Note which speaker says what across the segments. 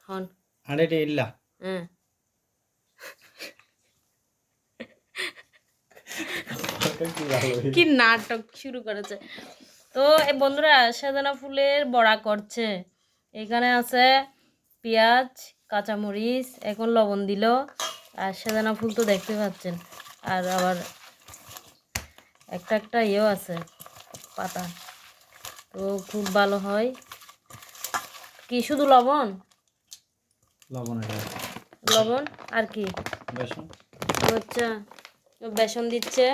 Speaker 1: হন
Speaker 2: আড়াইটা ইল্লা
Speaker 1: হ্যাঁ কি নাটক শুরু করেছে। তো এই বন্ধুরা সাজানা ফুলের বড়া করছে। এখানে আছে পেঁয়াজ, কাঁচামরিচ, এখন লবণ দিল, আর সাজানা ফুল তো দেখতে পাচ্ছেন, আর আবার একটা একটা ইয়েও আছে পাতা। তো খুব ভালো হয়। কি শুধু লবণ? লবণ আর কি?
Speaker 2: বেসন।
Speaker 1: আচ্ছা, বেসন দিচ্ছে।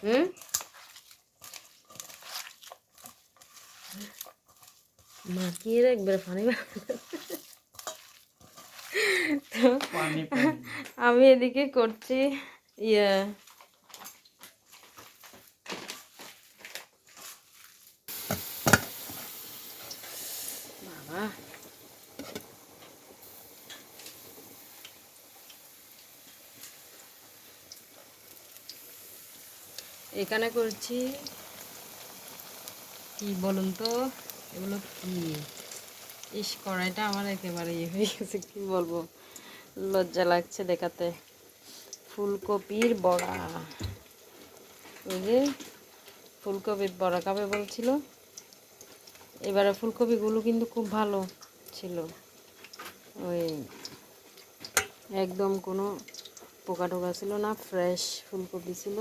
Speaker 1: হুম, মাখিয়ে একবার পানি তো আমি এদিকে করছি ইয়ে বাবা, এখানে করছি কি বলুন তো, এগুলো কি? ইস, কড়াইটা আমার একেবারে ইয়ে হয়ে গেছে, কি বলবো, লজ্জা লাগছে দেখাতে। ফুলকপির বড়া, ওই যে ফুলকপির বড়া খাবে বলছিল, এবারে ফুলকপিগুলো কিন্তু খুব ভালো ছিল, ওই একদম কোনো পোকা টোকা ছিল না, ফ্রেশ ফুলকপি ছিল।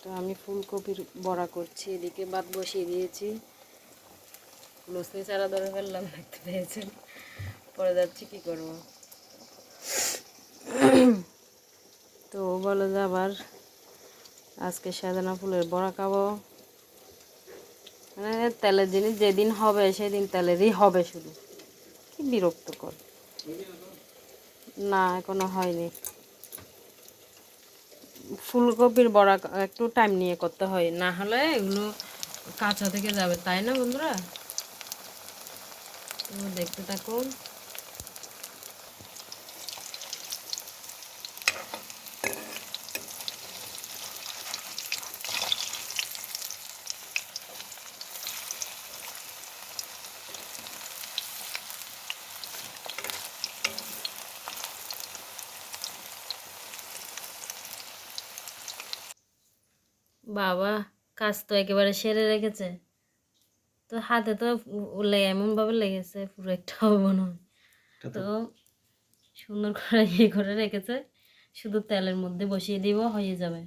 Speaker 1: তো আমি ফুলকপির বড়া করছি, এদিকে ভাত বসিয়ে দিয়েছি। লসনি চারা ধরে ফেললাম, দেখতে পেয়েছেন। পরে যাচ্ছি কি করবো। তো বলে যে আবার আজকে সাজানা ফুলের বড়া খাবো, মানে তেলের জিনিস যেদিন হবে সেদিন তেলেরই হবে শুধু, কি বিরক্তকর। না, এখনো হয়নি। ফুলকপির বড়া একটু টাইম নিয়ে করতে হয়, না হলে এগুলো কাঁচা থেকে যাবে, তাই না বন্ধুরা? তো দেখতে থাকুন। বাবা, কাজ তো একেবারে সেরে রেখেছে। তো হাতে তো এমনভাবে লেগেছে পুরো একটা হবে না। তো সুন্দর করে ইয়ে করে রেখেছে, শুধু তেলের মধ্যে বসিয়ে দিব, হয়ে যাবে।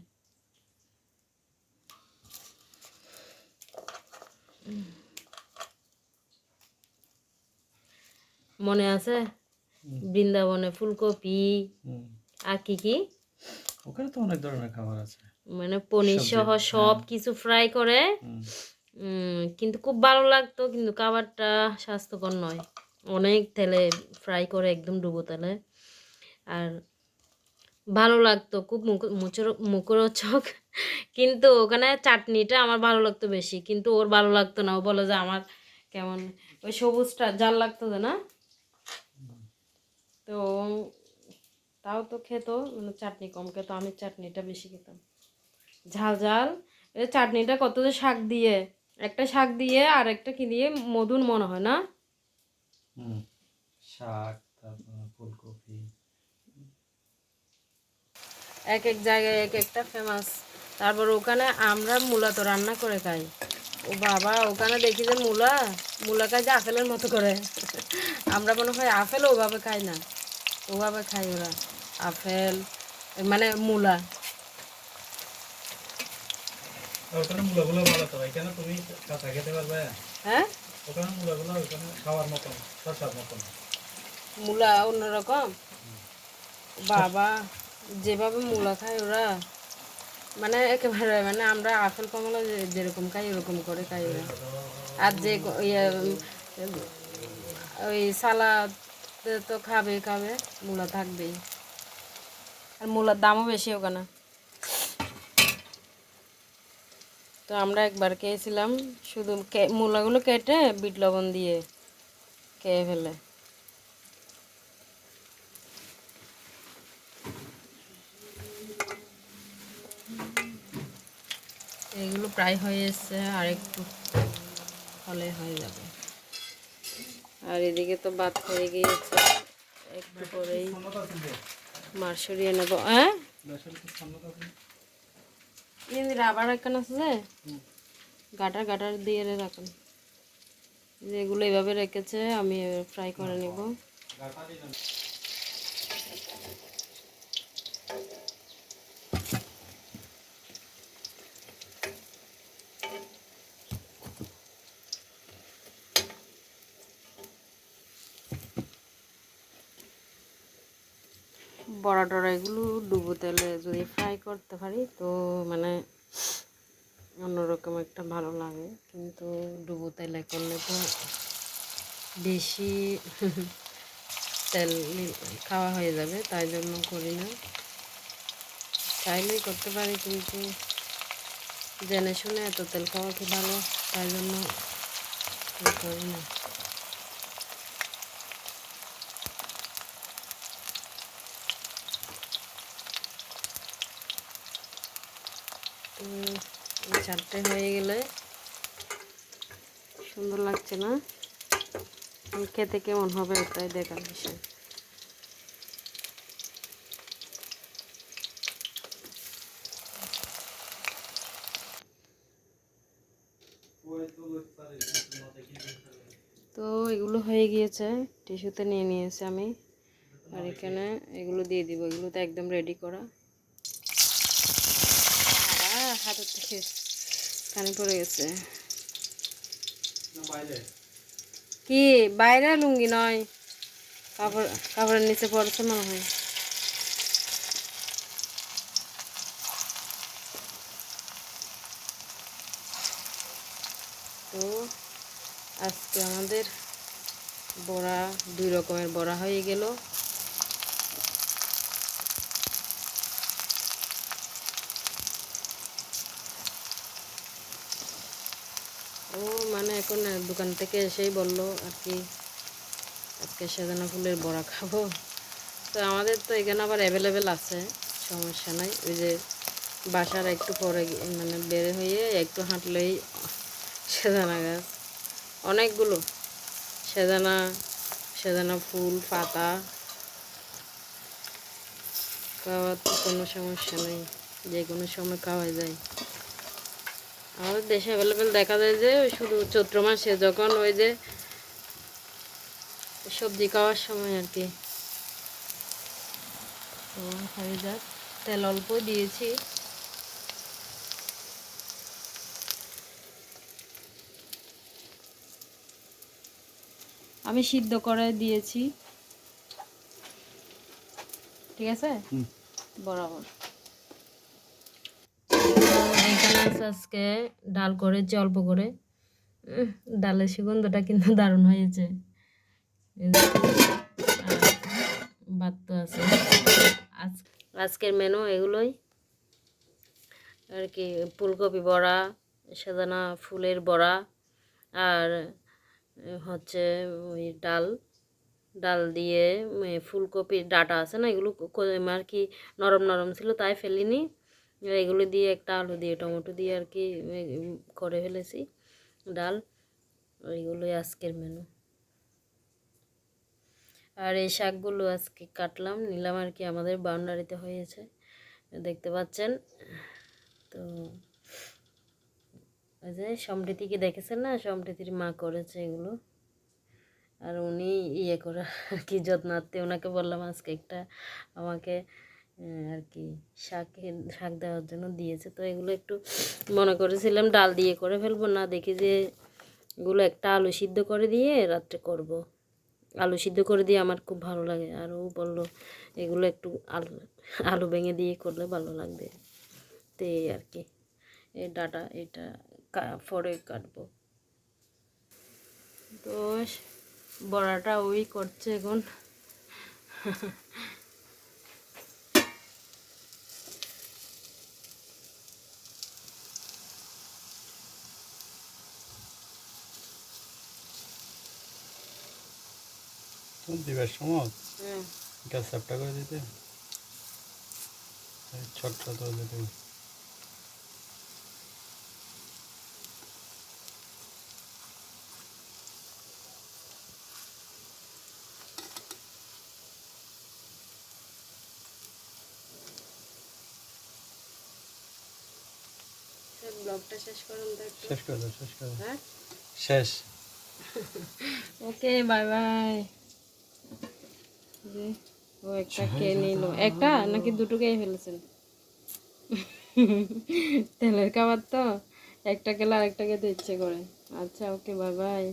Speaker 1: মনে আছে বৃন্দাবনে ফুলকপি আর কি কি,
Speaker 2: ওখানে তো অনেক ধরনের খাবার আছে,
Speaker 1: মানে পনির সহ সব কিছু ফ্রাই করে, কিন্তু খুব ভালো লাগতো, কিন্তু খাবারটা স্বাস্থ্যকর নয়, অনেক তেলে ফ্রাই করে, একদম ডুবো তেলে। আর ভালো লাগতো খুব মুখরোচক, কিন্তু ওখানে চাটনিটা আমার ভালো লাগতো বেশি, কিন্তু ওর ভালো লাগতো না। ও বলে যে আমার কেমন ওই সবুজটা জাল লাগতো না। তো তাও তো খেত, মানে চাটনি কম খেত, আমি চাটনিটা বেশি খেতাম, ঝাল ঝাল। এই চাটনিটা কত যে শাক দিয়ে, একটা শাক দিয়ে আর একটা কি দিয়ে, মধুর মনে হয় না,
Speaker 2: শাক, তারপর ফুলকপি,
Speaker 1: এক এক জায়গায় এক একটা ফেমাস। তারপর ওখানে আমরা মূলা তো রান্না করে খাই। ও বাবা, ওখানে দেখি যে মূলা খাই যে আপেলের মতো করে। আমরা মনে হয় আপেল ওভাবে খাই না, ওভাবে খাই ওরা আপেল, মানে মূলা।
Speaker 2: ওখানে মূলাগুলো ভালো তো, এখানে তুমি কাঁচা খেতে পারবে।
Speaker 1: হ্যাঁ,
Speaker 2: ওখানে মূলাগুলো ওখানে খাওয়ার মতন, শসার মতন।
Speaker 1: মূলা অন্যরকম। বাবা, যেভাবে মূলা খায় ওরা, মানে একেবারে, মানে আমরা আপেল কমলা যেরকম খাই ওরকম করে খাই ওরা। আর যে ইয়ে ওই সালাদ তো খাবে খাবে, মূলা থাকবেই, আর মূলার দামও বেশি ওখানে। তো আমরা একবার খেয়েছিলাম, শুধু মূলাগুলো কেটে বিট লবণ দিয়ে খেয়ে ফেলে। এগুলো প্রায় হয়ে এসছে, আর একটু হলে হয়ে যাবে। আর এদিকে তো ভাত হয়ে গিয়েছে, একটু পরেই মার সরিয়ে নেবো। হ্যাঁ আবার এখানে আছে যে গাটার গাটার দিয়ে রাখুন, যেগুলো এভাবে রেখেছে আমি ফ্রাই করে নেব। বড়া টড়া এগুলো ডুবো তেলে যদি ফ্রাই করতে পারি তো মানে অন্যরকম একটা ভালো লাগে, কিন্তু ডুবো তেলে করলে তো বেশি তেল খাওয়া হয়ে যাবে, তাই জন্য করি না। চাইলেই করতে পারি, কিন্তু জেনে শুনে এত তেল খাওয়া কি ভালো, তাই জন্য করি না। তো এই চারটে হয়ে গেলে সুন্দর লাগছে না? খেতে কেমন হবে এটাই দেখার বিষয়। তো এগুলো হয়ে গিয়েছে, টিস্যুতে নিয়ে নিয়েছি আমি, আর এখানে এগুলো দিয়ে দিব। এগুলো তো একদম রেডি করা। হাতের থেকে কানে পড়ে গেছে। কি বাইরে লুঙ্গি নয়, কাপড়ের নিচে পড়ছে মনে হয়। তো আজকে আমাদের বড়া 2 রকমের বড়া হয়ে গেল। ও মানে এখন দোকান থেকে এসেই বললো আর কি আজকে সেদানা ফুলের বড়া খাবো। তো আমাদের তো এখানে আবার অ্যাভেলেবেল আছে, সমস্যা নাই। ওই যে বাসার একটু পরে মানে বের হয়ে একটু হাঁটলেই সেদানা গাছ, অনেকগুলো সেদানা, সেদানা ফুল পাতা, খাওয়ার তো কোনো সমস্যা নেই, যে কোনো সময় খাওয়া যায়। আমাদের দেশে অ্যাভেলেবেল দেখা যায় যে শুধু চৈত্র মাসে যখন ওই যে সবজি খাওয়ার সময় আর কি। তো হয়ে যাক, তেল অল্প দিয়েছি। আমি সিদ্ধ করে দিয়েছি, ঠিক আছে বরাবর। এখানে আছে আজকে ডাল করেছি অল্প করে। ডালের সুগন্ধটা কিন্তু দারুণ হয়েছে। ভাত তো আছে। আজকের মেনু এগুলোই আর কি, ফুলকপি বড়া, সাদানা ফুলের বড়া, আর হচ্ছে ওই ডাল, ডাল দিয়ে ফুলকপির ডাটা আছে না, এগুলো আর কি নরম নরম ছিল তাই ফেলিনি, এগুলো দিয়ে একটা আলু দিয়ে টমেটো দিয়ে আর কি করে ফেলেছি ডাল। ওইগুলোই আজকের মেনু। আর এই শাকগুলো আজকে কাটলাম নিলাম আর কি, আমাদের বাউন্ডারিতে হয়েছে দেখতে পাচ্ছেন। তো ওই যে সম্প্রীতিকে দেখেছেন না, সম্প্রীতির মা করেছে এগুলো, আর উনি ইয়ে করে আর কি যত্নার্থে ওনাকে বললাম আজকে একটা আমাকে আর কি শাক দেওয়ার জন্য দিয়েছে। তো এগুলো একটু মনে করেছিলাম ডাল দিয়ে করে ফেলবো, না দেখি যে এগুলো একটা আলু সিদ্ধ করে দিয়ে রাত্রে করব। আলু সিদ্ধ করে দিয়ে আমার খুব ভালো লাগে, আর ও বললো এগুলো একটু আলু আলু ভেঙে দিয়ে করলে ভালো লাগবে। তো এই আর কি, এই ডাটা এটা পরে কাটবো। তো বড়াটা ওই করছে এখন।
Speaker 2: দিবার সময় গ্যাস সাপটা করে দিতে ছোট ছোট দিতে।
Speaker 1: ব্লগটা শেষ করুন তো একটু।
Speaker 2: শেষ করে দাও, শেষ করে দাও।
Speaker 1: হ্যাঁ,
Speaker 2: শেষ।
Speaker 1: Okay bye bye. যে ও একটা কে নিল, একটা নাকি দুটো খেয়ে ফেলেছেন? তেলের খাবার তো একটা খেলে আরেকটা খেতে ইচ্ছে করে। আচ্ছা ওকে বাই বাই।